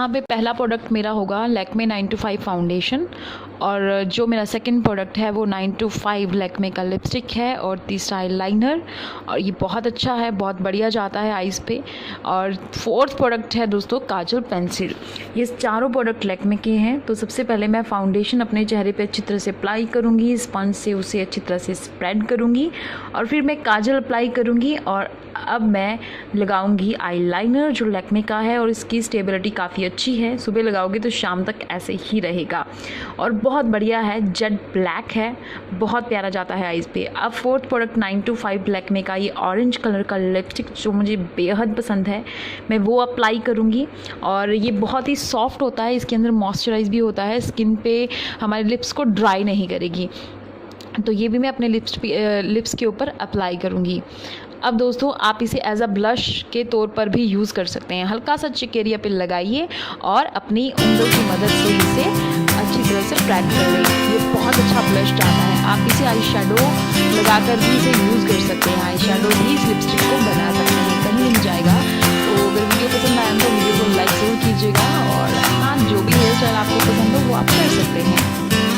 यहाँ पे पहला प्रोडक्ट मेरा होगा लैक्मे 9 to 5 फाउंडेशन, और जो मेरा सेकंड प्रोडक्ट है वो 9 to 5 लैक्मे का लिपस्टिक है, और तीसरा आई लाइनर, और ये बहुत अच्छा है, बहुत बढ़िया जाता है आईज़ पे। और फोर्थ प्रोडक्ट है दोस्तों काजल पेंसिल। ये चारों प्रोडक्ट लैक्मे के हैं। तो सबसे पहले मैं फाउंडेशन अपने चेहरे पे अच्छी तरह से अप्लाई करूँगी, स्पंज से उसे अच्छी तरह से स्प्रेड करूँगी, और फिर मैं काजल अप्लाई करूँगी, और अब मैं लगाऊंगी आईलाइनर जो लैक्मे का है, और इसकी स्टेबिलिटी काफ़ी अच्छी है, सुबह लगाओगे तो शाम तक ऐसे ही रहेगा, और बहुत बढ़िया है, जेट ब्लैक है, बहुत प्यारा जाता है आईज पे। अब फोर्थ प्रोडक्ट 9 to 5 लैक्मे का ये ऑरेंज कलर का लिपस्टिक जो मुझे बेहद पसंद है, मैं वो अप्लाई करूँगी, और ये बहुत ही सॉफ्ट होता है, इसके अंदर मॉइस्चराइज भी होता है, स्किन पे हमारे लिप्स को ड्राई नहीं करेगी। तो ये भी मैं अपने लिप्स के ऊपर अप्लाई करूँगी। अब दोस्तों आप इसे एज अ ब्लश के तौर पर भी यूज़ कर सकते हैं। हल्का सा चिक एरिया पे लगाइए और अपनी उंगलियों की मदद से इसे अच्छी तरह से पैक कर लें। ये बहुत अच्छा ब्लश जाता है। आप इसे आई शेडो लगाकर भी इसे यूज़ कर सकते हैं। आई शेडो भी इस लिपस्टिक को बना सकते हैं, कहीं नहीं जाएगा। तो अगर वीडियो पसंद आया तो वीडियो को लाइक ज़रूर कीजिएगा, और हाँ जो भी हेयर स्टाइल आपको पसंद हो वो आप कर सकते हैं।